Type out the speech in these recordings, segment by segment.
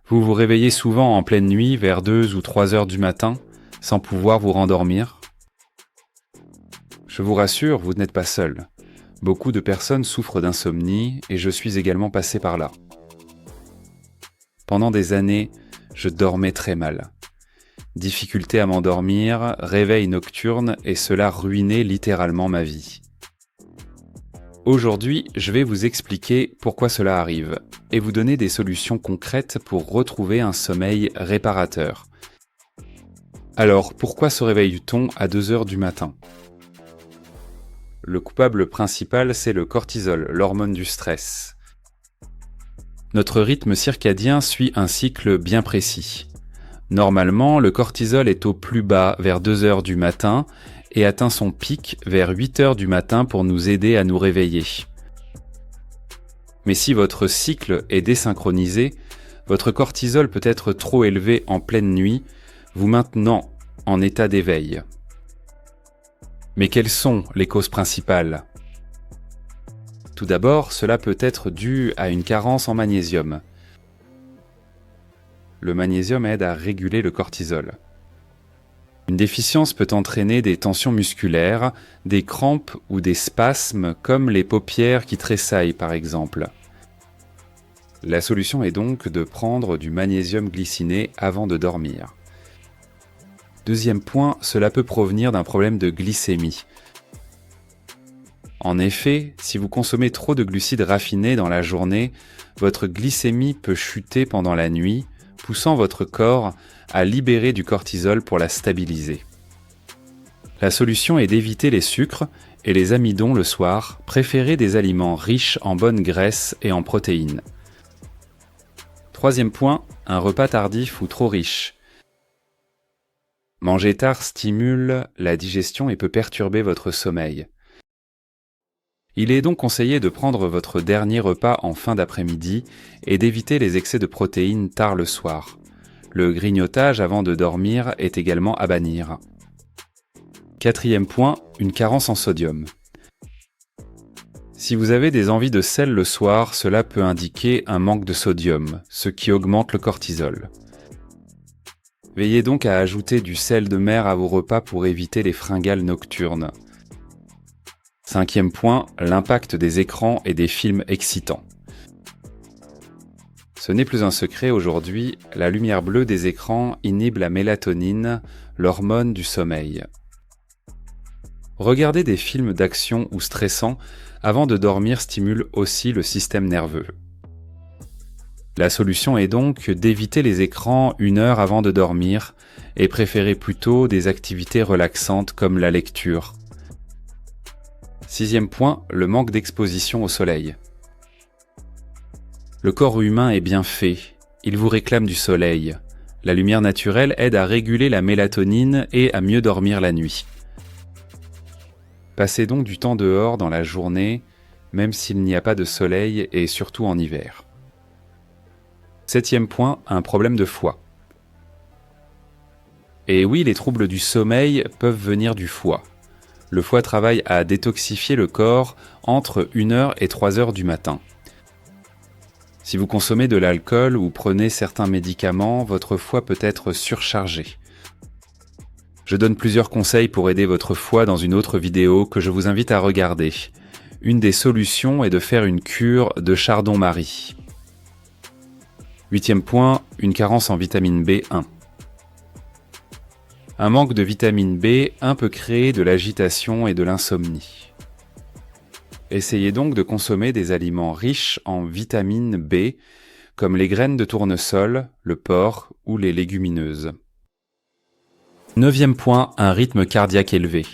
Vous vous réveillez souvent en pleine nuit vers 2 ou 3 heures du matin, sans pouvoir vous rendormir. Je vous rassure, vous n'êtes pas seul. Beaucoup de personnes souffrent d'insomnie et je suis également passé par là. Pendant des années, je dormais très mal. Difficulté à m'endormir, réveil nocturne et cela ruinait littéralement ma vie. Aujourd'hui, je vais vous expliquer pourquoi cela arrive et vous donner des solutions concrètes pour retrouver un sommeil réparateur. Alors, pourquoi se réveille-t-on à 2 heures du matin ? Le coupable principal, c'est le cortisol, l'hormone du stress. Notre rythme circadien suit un cycle bien précis. Normalement, le cortisol est au plus bas vers 2 heures du matin et atteint son pic vers 8 heures du matin pour nous aider à nous réveiller. Mais si votre cycle est désynchronisé, votre cortisol peut être trop élevé en pleine nuit, vous maintenant en état d'éveil. Mais quelles sont les causes principales ? Tout d'abord, cela peut être dû à une carence en magnésium. Le magnésium aide à réguler le cortisol. Une déficience peut entraîner des tensions musculaires, des crampes ou des spasmes comme les paupières qui tressaillent par exemple. La solution est donc de prendre du magnésium glyciné avant de dormir. Deuxième point, cela peut provenir d'un problème de glycémie. En effet, si vous consommez trop de glucides raffinés dans la journée, votre glycémie peut chuter pendant la nuit, poussant votre corps à libérer du cortisol pour la stabiliser. La solution est d'éviter les sucres et les amidons le soir, préférez des aliments riches en bonnes graisses et en protéines. Troisième point, un repas tardif ou trop riche. Manger tard stimule la digestion et peut perturber votre sommeil. Il est donc conseillé de prendre votre dernier repas en fin d'après-midi et d'éviter les excès de protéines tard le soir. Le grignotage avant de dormir est également à bannir. Quatrième point, une carence en sodium. Si vous avez des envies de sel le soir, cela peut indiquer un manque de sodium, ce qui augmente le cortisol. Veillez donc à ajouter du sel de mer à vos repas pour éviter les fringales nocturnes. Cinquième point, l'impact des écrans et des films excitants. Ce n'est plus un secret aujourd'hui, la lumière bleue des écrans inhibe la mélatonine, l'hormone du sommeil. Regarder des films d'action ou stressants avant de dormir stimule aussi le système nerveux. La solution est donc d'éviter les écrans 1 heure avant de dormir et préférer plutôt des activités relaxantes comme la lecture. Sixième point, le manque d'exposition au soleil. Le corps humain est bien fait, il vous réclame du soleil. La lumière naturelle aide à réguler la mélatonine et à mieux dormir la nuit. Passez donc du temps dehors dans la journée, même s'il n'y a pas de soleil et surtout en hiver. Septième point, un problème de foie. Et oui, les troubles du sommeil peuvent venir du foie. Le foie travaille à détoxifier le corps entre 1 heure et 3 heures du matin. Si vous consommez de l'alcool ou prenez certains médicaments, votre foie peut être surchargé. Je donne plusieurs conseils pour aider votre foie dans une autre vidéo que je vous invite à regarder. Une des solutions est de faire une cure de chardon-marie. Huitième point, une carence en vitamine B1. Un manque de vitamine B1 peut créer de l'agitation et de l'insomnie. Essayez donc de consommer des aliments riches en vitamine B, comme les graines de tournesol, le porc ou les légumineuses. Neuvième point, un rythme cardiaque élevé.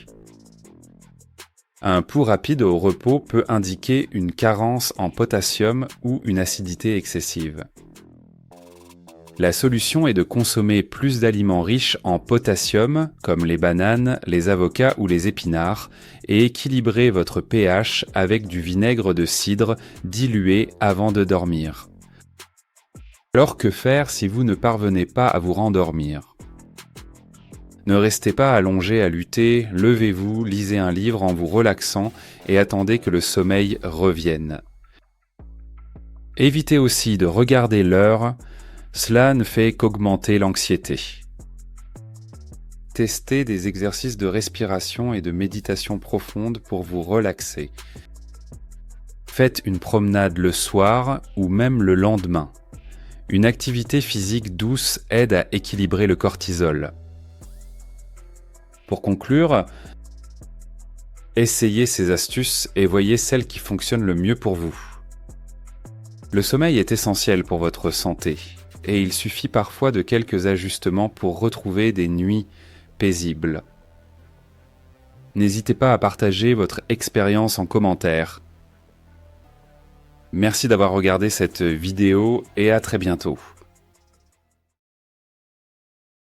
Un pouls rapide au repos peut indiquer une carence en potassium ou une acidité excessive. La solution est de consommer plus d'aliments riches en potassium, comme les bananes, les avocats ou les épinards, et équilibrer votre pH avec du vinaigre de cidre dilué avant de dormir. Alors que faire si vous ne parvenez pas à vous rendormir ? Ne restez pas allongé à lutter, levez-vous, lisez un livre en vous relaxant et attendez que le sommeil revienne. Évitez aussi de regarder l'heure. Cela ne fait qu'augmenter l'anxiété. Testez des exercices de respiration et de méditation profonde pour vous relaxer. Faites une promenade le soir ou même le lendemain. Une activité physique douce aide à équilibrer le cortisol. Pour conclure, essayez ces astuces et voyez celles qui fonctionnent le mieux pour vous. Le sommeil est essentiel pour votre santé et il suffit parfois de quelques ajustements pour retrouver des nuits paisibles. N'hésitez pas à partager votre expérience en commentaire. Merci d'avoir regardé cette vidéo et à très bientôt.